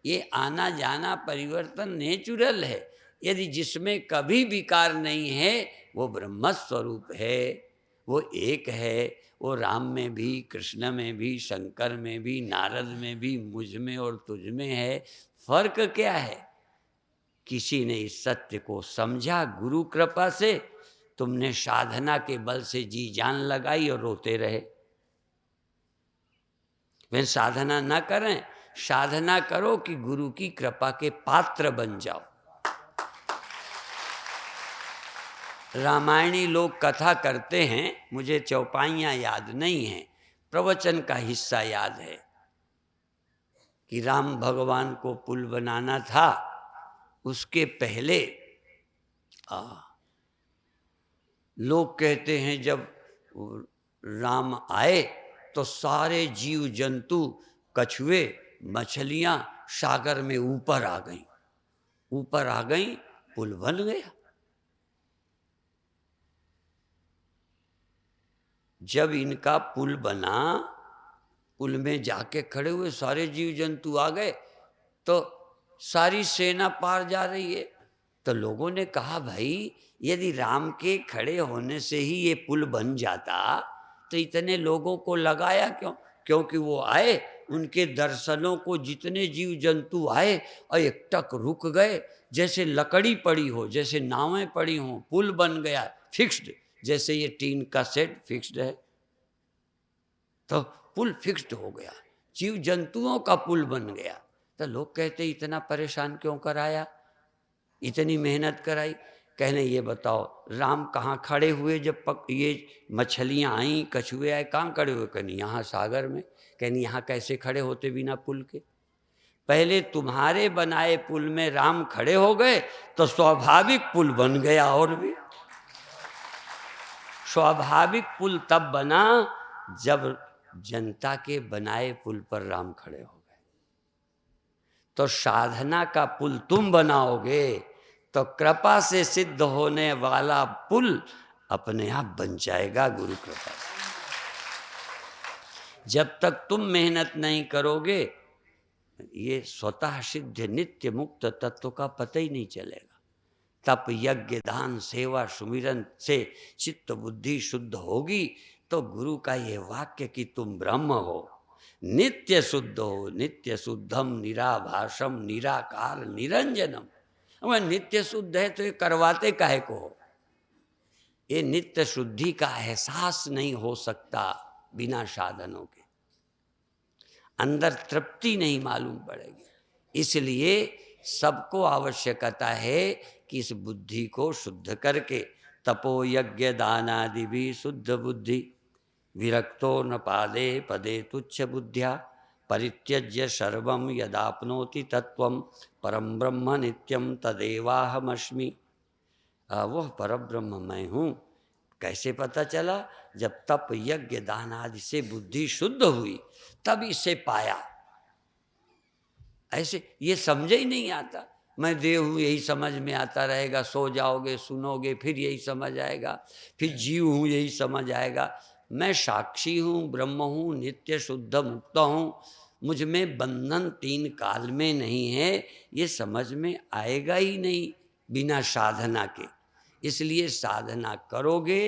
ये आना जाना परिवर्तन नेचुरल है। यदि जिसमें कभी विकार नहीं है, वो ब्रह्म स्वरूप है, वो एक है। वो राम में भी, कृष्ण में भी, शंकर में भी, नारद में भी, मुझ में और तुझ में है। फर्क क्या है? किसी ने इस सत्य को समझा गुरु कृपा से, तुमने साधना के बल से जी जान लगाई और रोते रहे। वे साधना ना करें, साधना करो कि गुरु की कृपा के पात्र बन जाओ। रामायणी लोग कथा करते हैं, मुझे चौपाइयाँ याद नहीं हैं, प्रवचन का हिस्सा याद है कि राम भगवान को पुल बनाना था। उसके पहले लोग कहते हैं जब राम आए तो सारे जीव जंतु, कछुए, मछलियां सागर में ऊपर आ गईं। ऊपर आ गईं, पुल बन गया। जब इनका पुल बना, पुल में जाके खड़े हुए, सारे जीव जंतु आ गए, तो सारी सेना पार जा रही है। तो लोगों ने कहा भाई, यदि राम के खड़े होने से ही ये पुल बन जाता तो इतने लोगों को लगाया क्यों? क्योंकि वो आए, उनके दर्शनों को जितने जीव जंतु आए और एकटक रुक गए, जैसे लकड़ी पड़ी हो, जैसे नावें पड़ी हों। पुल बन गया, फिक्स्ड, जैसे ये टीन का सेट फिक्स्ड है, तो पुल फिक्स्ड हो गया, जीव जंतुओं का पुल बन गया। तो लोग कहते इतना परेशान क्यों कराया, इतनी मेहनत कराई? कहने ये बताओ, राम कहाँ खड़े हुए जब ये मछलियाँ आई, कछुए आए, कहाँ खड़े हुए? कहनी यहाँ सागर में। कहनी यहाँ कैसे खड़े होते बिना पुल के? पहले तुम्हारे बनाए पुल में राम खड़े हो गए तो स्वाभाविक पुल बन गया। और भी स्वाभाविक पुल तब बना जब जनता के बनाए पुल पर राम खड़े हो गए। तो साधना का पुल तुम बनाओगे तो कृपा से सिद्ध होने वाला पुल अपने आप बन जाएगा गुरु कृपा से। जब तक तुम मेहनत नहीं करोगे ये स्वतः सिद्ध नित्य मुक्त तत्व का पता ही नहीं चलेगा। तप यज्ञ दान सेवा सुमिरन से चित्त बुद्धि शुद्ध होगी तो गुरु का ये वाक्य कि तुम ब्रह्म हो, नित्य शुद्ध हो, नित्य शुद्धम निराभाषम निराकार निरंजनम। अगर नित्य शुद्ध है तो ये करवाते काहे को हो? ये नित्य शुद्धि का एहसास नहीं हो सकता बिना साधनों के, अंदर तृप्ति नहीं मालूम पड़ेगी। इसलिए सबको आवश्यकता है कि इस बुद्धि को शुद्ध करके तपो यज्ञ दान आदि भी शुद्ध बुद्धि विरक्तो न पादे पदे तुच्छ बुद्धिया परित्यज्य सर्वम यदाप्नोति तत्वम परम ब्रह्म नित्यम तदेवाहमस्मि। वह परब्रह्म मैं हूँ। कैसे पता चला? जब तप यज्ञ दान आदि से बुद्धि शुद्ध हुई तब इसे पाया। ऐसे ये समझे ही नहीं आता। मैं देह हूँ यही समझ में आता रहेगा, सो जाओगे सुनोगे फिर यही समझ आएगा, फिर जीव हूँ यही समझ आएगा। मैं साक्षी हूँ, ब्रह्म हूँ, नित्य शुद्ध मुक्त हूँ, मुझ में बंधन तीन काल में नहीं है, ये समझ में आएगा ही नहीं बिना साधना के। इसलिए साधना करोगे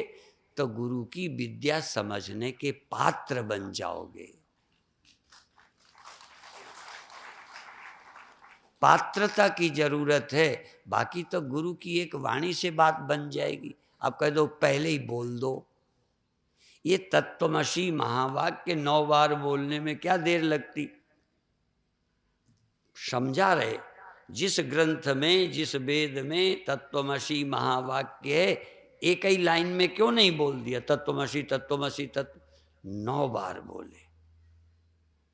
तो गुरु की विद्या समझने के पात्र बन जाओगे। पात्रता की जरूरत है, बाकी तो गुरु की एक वाणी से बात बन जाएगी। आप कह दो पहले ही बोल दो। ये तत्वमसी महावाक्य 9 बार बोलने में क्या देर लगती? समझा रहे जिस ग्रंथ में जिस वेद में तत्वमसी महावाक्य है, एक ही लाइन में क्यों नहीं बोल दिया तत्वमसी तत्वमसी तत्व? 9 बार बोले,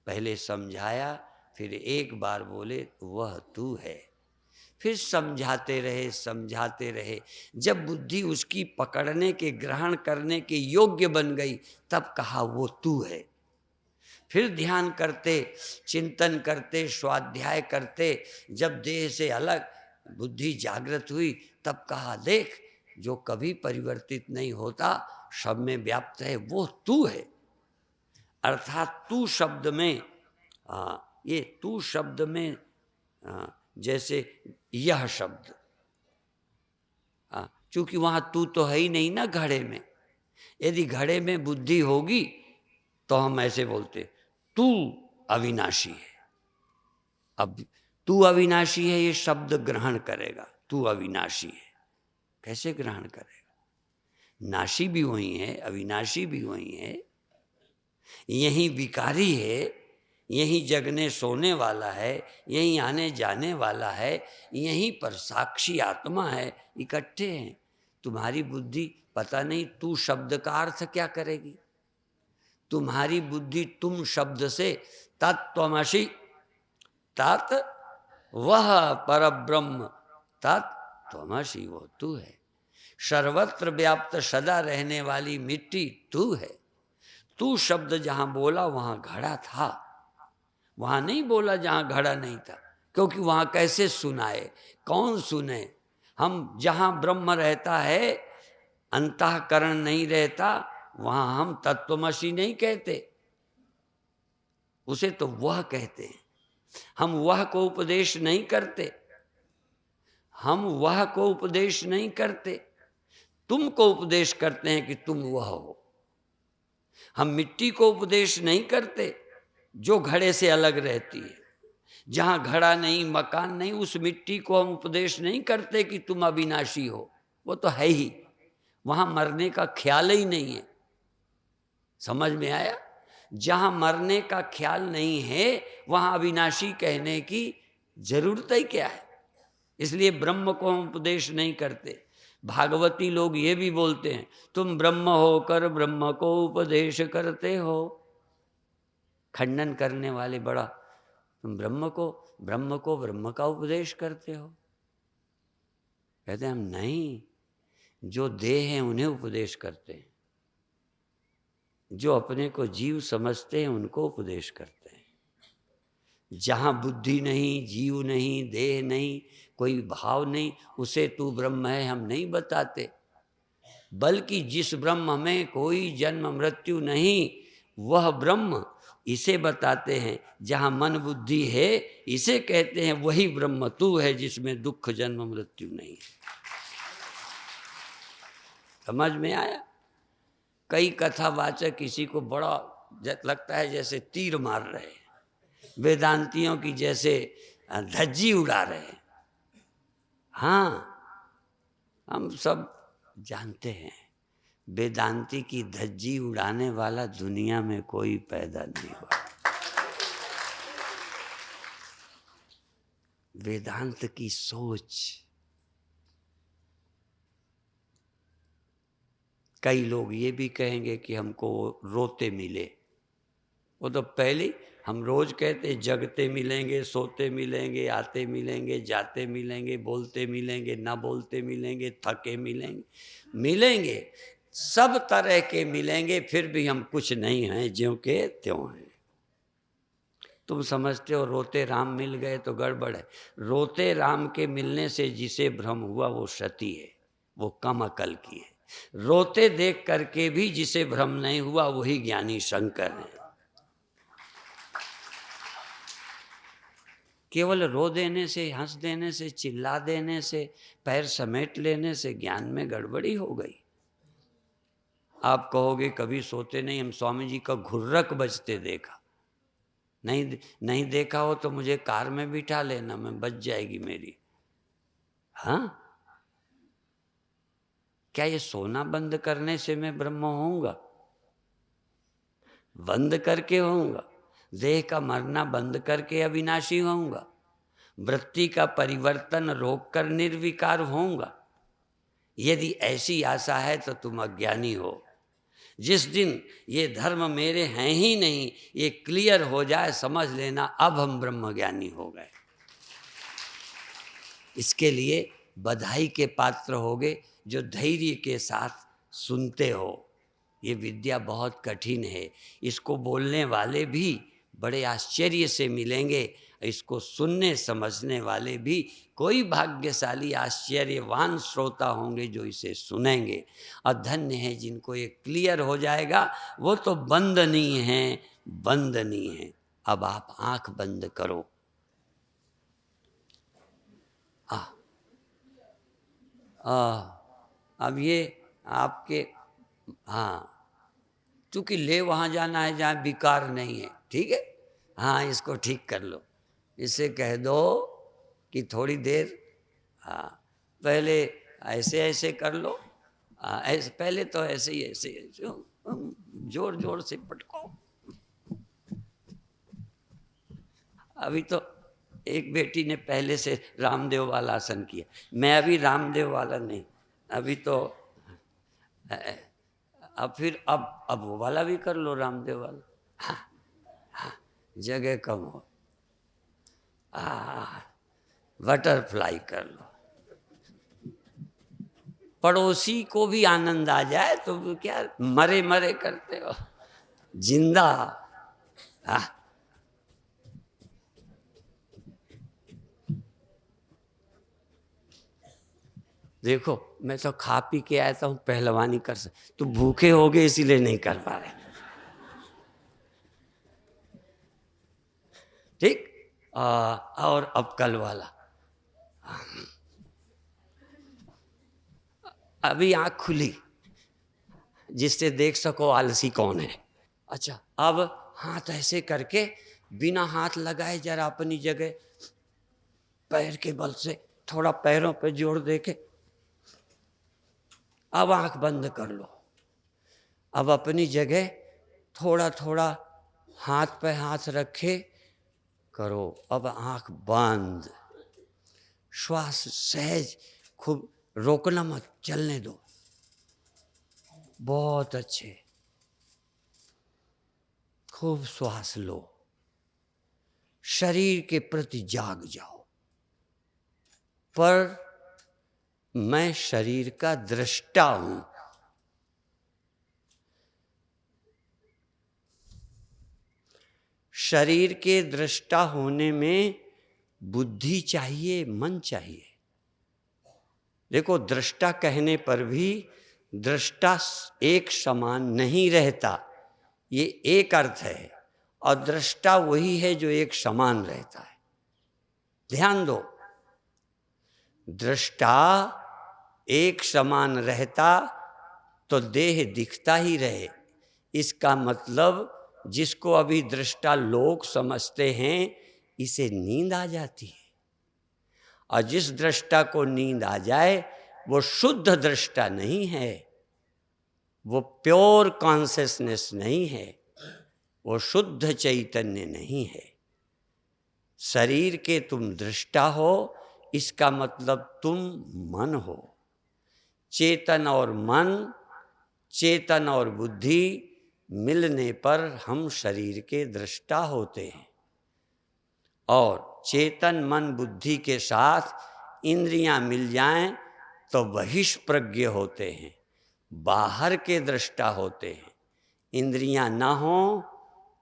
पहले समझाया फिर एक बार बोले वह तू है, फिर समझाते रहे। जब बुद्धि उसकी पकड़ने के ग्रहण करने के योग्य बन गई तब कहा वो तू है। फिर ध्यान करते चिंतन करते स्वाध्याय करते जब देह से अलग बुद्धि जागृत हुई तब कहा देख जो कभी परिवर्तित नहीं होता सब में व्याप्त है वो तू है। अर्थात तू शब्द में ये तू शब्द में जैसे यह शब्द, चूंकि वहां तू तो है ही नहीं ना घड़े में। यदि घड़े में बुद्धि होगी तो हम ऐसे बोलते तू अविनाशी है। अब तू अविनाशी है ये शब्द ग्रहण करेगा, तू अविनाशी है कैसे ग्रहण करेगा? नाशी भी वही है, अविनाशी भी वही है, यही विकारी है, यही जगने सोने वाला है, यही आने जाने वाला है, यहीं पर साक्षी आत्मा है, इकट्ठे हैं। तुम्हारी बुद्धि पता नहीं तू शब्द का अर्थ क्या करेगी। तुम्हारी बुद्धि तुम शब्द से तत्त्वमसि तत् वह परब्रह्म तत्त्वमसि वो तू है। सर्वत्र व्याप्त सदा रहने वाली मिट्टी तू है। तू शब्द जहां बोला वहां घड़ा था, वहां नहीं बोला जहां घड़ा नहीं था, क्योंकि वहां कैसे सुनाए, कौन सुने? हम जहां ब्रह्म रहता है अंतःकरण नहीं रहता वहां हम तत्वमसि नहीं कहते, उसे तो वह कहते हैं। हम वह को उपदेश नहीं करते, हम वह को उपदेश नहीं करते, तुमको उपदेश करते हैं कि तुम वह हो। हम मिट्टी को उपदेश नहीं करते जो घड़े से अलग रहती है। जहां घड़ा नहीं मकान नहीं उस मिट्टी को हम उपदेश नहीं करते कि तुम अविनाशी हो, वो तो है ही, वहां मरने का ख्याल ही नहीं है। समझ में आया? जहां मरने का ख्याल नहीं है वहां अविनाशी कहने की जरूरत ही क्या है? इसलिए ब्रह्म को हम उपदेश नहीं करते। भागवती लोग ये भी बोलते हैं तुम ब्रह्म होकर ब्रह्म को उपदेश करते हो। खंडन करने वाले बड़ा, तुम ब्रह्म को ब्रह्म का उपदेश करते हो। कहते हैं हम नहीं, जो देह हैं उन्हें उपदेश करते हैं, जो अपने को जीव समझते हैं उनको उपदेश करते हैं। जहाँ बुद्धि नहीं, जीव नहीं, देह नहीं, कोई भाव नहीं, उसे तू ब्रह्म है हम नहीं बताते, बल्कि जिस ब्रह्म में कोई जन्म मृत्यु नहीं वह ब्रह्म, इसे बताते हैं। जहाँ मन बुद्धि है इसे कहते हैं वही ब्रह्म तू है जिसमें दुख जन्म मृत्यु नहीं। समझ में आया? कई कथावाचक किसी को बड़ा लगता है जैसे तीर मार रहे हैं, वेदांतियों की जैसे धज्जी उड़ा रहे हैं। हाँ, हम सब जानते हैं वेदांती की धज्जी उड़ाने वाला दुनिया में कोई पैदा नहीं हुआ। वेदांत की सोच, कई लोग ये भी कहेंगे कि हमको रोते मिले। वो तो पहले हम रोज कहते जगते मिलेंगे, सोते मिलेंगे, आते मिलेंगे, जाते मिलेंगे, बोलते मिलेंगे, ना बोलते मिलेंगे, थके मिलेंगे, मिलेंगे सब तरह के मिलेंगे, फिर भी हम कुछ नहीं हैं, ज्यों के त्यों हैं। तुम समझते हो रोते राम मिल गए तो गड़बड़ है। रोते राम के मिलने से जिसे भ्रम हुआ वो सती है, वो कम अकल की है। रोते देख करके भी जिसे भ्रम नहीं हुआ वही ज्ञानी शंकर है। केवल रो देने से, हंस देने से, चिल्ला देने से, पैर समेट लेने से ज्ञान में गड़बड़ी हो गई। आप कहोगे कभी सोते नहीं, हम स्वामी जी का घुर्रक बजते देखा। नहीं देखा हो तो मुझे कार में बिठा लेना, मैं बच जाएगी मेरी। हाँ, क्या ये सोना बंद करने से मैं ब्रह्म होऊंगा? बंद करके होऊंगा। देह का मरना बंद करके अविनाशी होऊंगा। वृत्ति का परिवर्तन रोककर निर्विकार होऊंगा। यदि ऐसी आशा है तो तुम अज्ञानी हो। जिस दिन ये धर्म मेरे हैं ही नहीं ये क्लियर हो जाए, समझ लेना अब हम ब्रह्म ज्ञानी हो गए। इसके लिए बधाई के पात्र होगे जो धैर्य के साथ सुनते हो। ये विद्या बहुत कठिन है, इसको बोलने वाले भी बड़े आश्चर्य से मिलेंगे, इसको सुनने समझने वाले भी कोई भाग्यशाली आश्चर्यवान श्रोता होंगे जो इसे सुनेंगे। और धन्य है जिनको ये क्लियर हो जाएगा, वो तो बंद नहीं है, बंद नहीं है। अब आप आंख बंद करो। अब ये आपके, हाँ, चूंकि ले वहाँ जाना है जहाँ विकार नहीं है, ठीक है। हाँ, इसको ठीक कर लो, इसे कह दो कि थोड़ी देर, हाँ, पहले ऐसे ऐसे कर लो। ऐसे पहले तो ऐसे ही ऐसे जोर जोर से पटको। अभी तो एक बेटी ने पहले से रामदेव वाला आसन किया, मैं अभी रामदेव वाला नहीं, अभी तो अब फिर अब वो वाला भी कर लो, रामदेव वाला। हाँ, हाँ, जगह कम हो, बटरफ्लाई कर लो, पड़ोसी को भी आनंद आ जाए। तो क्या मरे मरे करते हो, जिंदा। देखो मैं तो खा पी के आया हूँ, पहलवानी कर सकते, तो भूखे हो गए इसीलिए नहीं कर पा रहे, ठीक। और अब कल वाला, अभी आंख खुली जिससे देख सको आलसी कौन है। अच्छा, अब हाथ ऐसे करके बिना हाथ लगाए जरा अपनी जगह पैर के बल से थोड़ा पैरों पे जोर देके अब आंख बंद कर लो। अब अपनी जगह थोड़ा थोड़ा हाथ पे हाथ रखे करो। अब आंख बंद, श्वास सहज, खूब रोकना मत, चलने दो। बहुत अच्छे, खूब श्वास लो, शरीर के प्रति जाग जाओ। पर मैं शरीर का दृष्टा हूं। शरीर के दृष्टा होने में बुद्धि चाहिए, मन चाहिए। देखो, दृष्टा कहने पर भी दृष्टा एक समान नहीं रहता, ये एक अर्थ है, और दृष्टा वही है जो एक समान रहता है। ध्यान दो, दृष्टा एक समान रहता तो देह दिखता ही रहे। इसका मतलब जिसको अभी दृष्टा लोग समझते हैं, इसे नींद आ जाती है, और जिस दृष्टा को नींद आ जाए वो शुद्ध दृष्टा नहीं है, वो प्योर कॉन्शियसनेस नहीं है, वो शुद्ध चैतन्य नहीं है। शरीर के तुम दृष्टा हो, इसका मतलब तुम मन हो। चेतन और मन, चेतन और बुद्धि मिलने पर हम शरीर के दृष्टा होते हैं, और चेतन मन बुद्धि के साथ इंद्रियां मिल जाएं तो बहिष्प्रज्ञ होते हैं, बाहर के दृष्टा होते हैं। इंद्रियां ना हो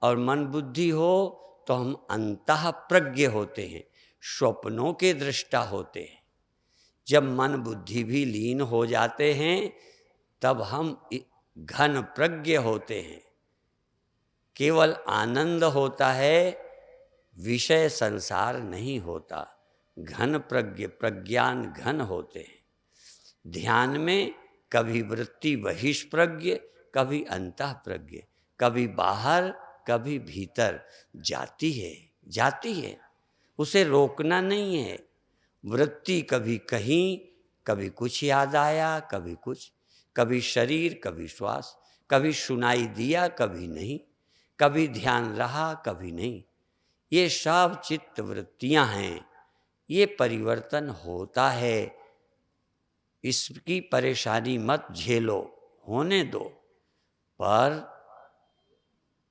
और मन बुद्धि हो तो हम अंतः प्रज्ञ होते हैं, स्वप्नों के दृष्टा होते हैं। जब मन बुद्धि भी लीन हो जाते हैं तब हम घन प्रज्ञ होते हैं। केवल आनंद होता है, विषय संसार नहीं होता। घन प्रज्ञ, प्रज्ञान घन होते हैं। ध्यान में कभी वृत्ति बहिष्प्रज्ञ, कभी अंतः प्रज्ञ, कभी बाहर कभी भीतर जाती है, उसे रोकना नहीं है। वृत्ति कभी कहीं, कभी कुछ याद आया, कभी कुछ, कभी शरीर, कभी श्वास, कभी सुनाई दिया, कभी नहीं, कभी ध्यान रहा, कभी नहीं। ये सब चित्त वृत्तियां हैं, ये परिवर्तन होता है। इसकी परेशानी मत झेलो, होने दो। पर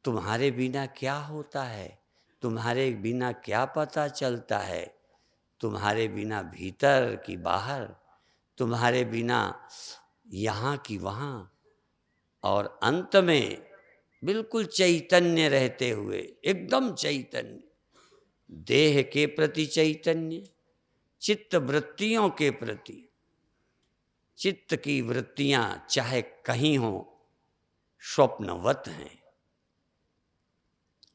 तुम्हारे बिना क्या होता है, तुम्हारे बिना क्या पता चलता है, तुम्हारे बिना भीतर की बाहर, तुम्हारे बिना यहाँ की वहाँ, और अंत में बिल्कुल चैतन्य रहते हुए, एकदम चैतन्य, देह के प्रति चैतन्य, चित्त वृत्तियों के प्रति। चित्त की वृत्तियां चाहे कहीं हो, स्वप्नवत हैं।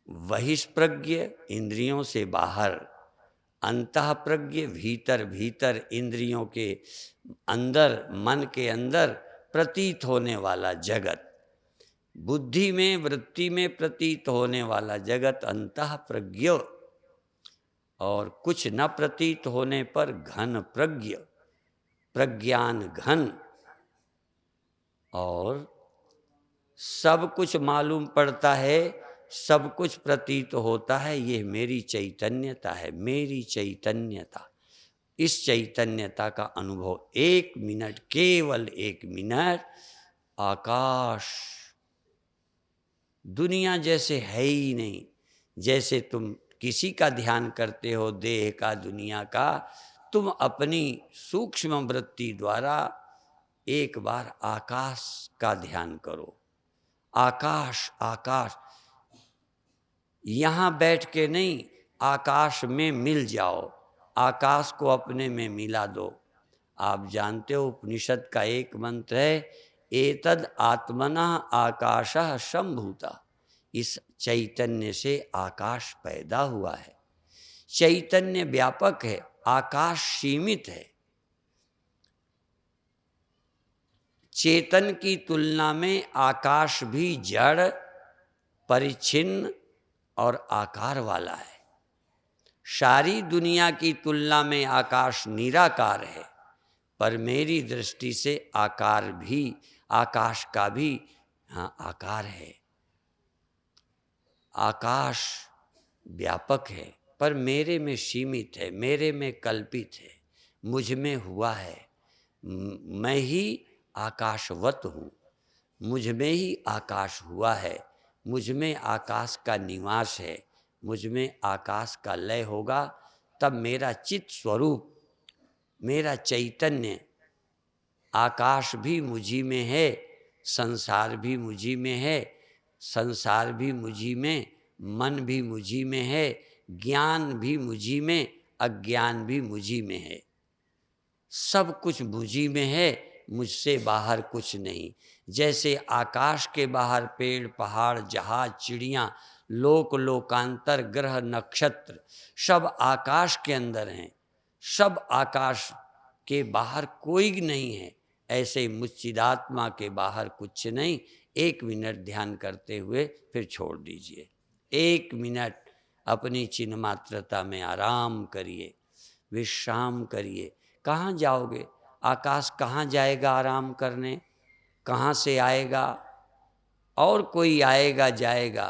बहिष्प्रज्ञ इंद्रियों से बाहर, अंतः प्रज्ञ भीतर भीतर, इंद्रियों के अंदर, मन के अंदर प्रतीत होने वाला जगत। बुद्धि में, वृत्ति में प्रतीत होने वाला जगत अंतः प्रज्ञ, और कुछ न प्रतीत होने पर घन प्रज्ञ, प्रज्ञान घन। और सब कुछ मालूम पड़ता है, सब कुछ प्रतीत होता है, ये मेरी चैतन्यता है, मेरी चैतन्यता। इस चैतन्यता का अनुभव 1 मिनट, केवल 1 मिनट, आकाश दुनिया जैसे है ही नहीं। जैसे तुम किसी का ध्यान करते हो, देह का, दुनिया का, तुम अपनी सूक्ष्म वृत्ति द्वारा एक बार आकाश का ध्यान करो। आकाश, आकाश, यहाँ बैठ के नहीं, आकाश में मिल जाओ, आकाश को अपने में मिला दो। आप जानते हो, उपनिषद का एक मंत्र है, एतद आत्मनः आकाशः सम्भूता। इस चैतन्य से आकाश पैदा हुआ है। चैतन्य व्यापक है, आकाश सीमित है। चेतन की तुलना में आकाश भी जड़, परिच्छिन्न और आकार वाला है। सारी दुनिया की तुलना में आकाश निराकार है, पर मेरी दृष्टि से आकार भी, आकाश का भी आकार है। आकाश व्यापक है, पर मेरे में सीमित है, मेरे में कल्पित है, मुझ में हुआ है। मैं ही आकाशवत हूँ, मुझ में ही आकाश हुआ है, मुझ में आकाश का निवास है, मुझ में आकाश का लय होगा, तब मेरा चित स्वरूप, मेरा चैतन्य, आकाश भी मुझी में है, संसार भी मुझी में है, संसार भी मुझी में, मन भी मुझी में है, ज्ञान भी मुझी में, अज्ञान भी मुझी में है। सब कुछ मुझी में है, मुझसे बाहर कुछ नहीं। जैसे आकाश के बाहर पेड़ पहाड़ जहाज चिड़ियाँ लोक लोकांतर ग्रह नक्षत्र सब आकाश के अंदर हैं, सब आकाश के बाहर कोई नहीं है, ऐसे मुच्चिदात्मा के बाहर कुछ नहीं। 1 मिनट ध्यान करते हुए फिर छोड़ दीजिए। 1 मिनट अपनी चिन्ह मात्रता में आराम करिए, विश्राम करिए। कहाँ जाओगे? आकाश कहाँ जाएगा आराम करने? कहाँ से आएगा? और कोई आएगा जाएगा,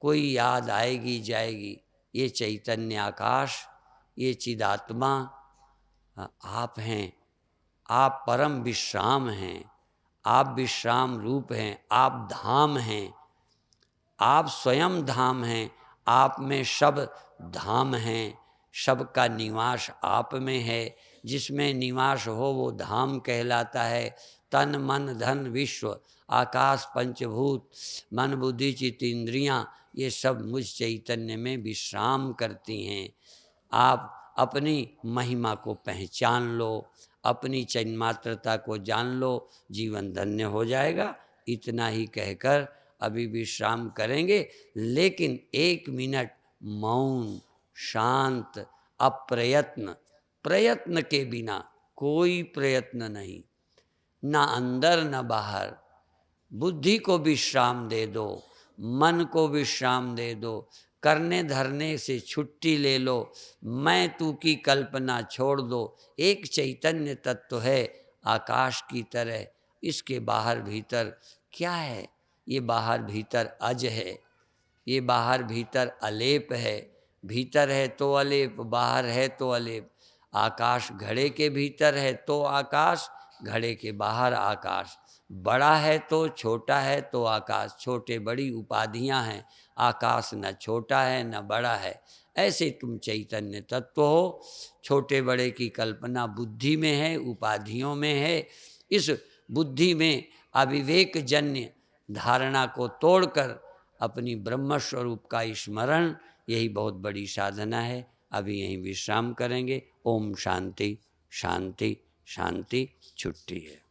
कोई याद आएगी जाएगी। ये चैतन्य आकाश, ये चिदात्मा आप हैं। आप परम विश्राम हैं, आप विश्राम रूप हैं, आप धाम हैं, आप स्वयं धाम हैं। आप में सब धाम हैं, सबका निवास आप में है। जिसमें निवास हो वो धाम कहलाता है। तन मन धन विश्व आकाश पंचभूत मन बुद्धि चित्त इंद्रियाँ ये सब मुझ चैतन्य में विश्राम करती हैं। आप अपनी महिमा को पहचान लो, अपनी चिन्मात्रता को जान लो, जीवन धन्य हो जाएगा। इतना ही कहकर अभी विश्राम करेंगे, लेकिन 1 मिनट मौन शांत अप्रयत्न, प्रयत्न के बिना कोई प्रयत्न नहीं, ना अंदर न बाहर। बुद्धि को विश्राम दे दो, मन को विश्राम दे दो, करने धरने से छुट्टी ले लो, मैं तू की कल्पना छोड़ दो। एक चैतन्य तत्व है आकाश की तरह, इसके बाहर भीतर क्या है? ये बाहर भीतर अज है, ये बाहर भीतर अलेप है। भीतर है तो अलेप, बाहर है तो अलेप। आकाश घड़े के भीतर है तो आकाश, घड़े के बाहर आकाश। बड़ा है तो छोटा है तो आकाश, छोटे बड़ी उपाधियां हैं। आकाश न छोटा है न बड़ा है। ऐसे तुम चैतन्य तत्व हो। छोटे बड़े की कल्पना बुद्धि में है, उपाधियों में है। इस बुद्धि में अविवेक जन्य धारणा को तोड़कर अपनी ब्रह्म स्वरूप का स्मरण, यही बहुत बड़ी साधना है। अभी यहीं विश्राम करेंगे। ओम शांति शांति शांति। छुट्टी है।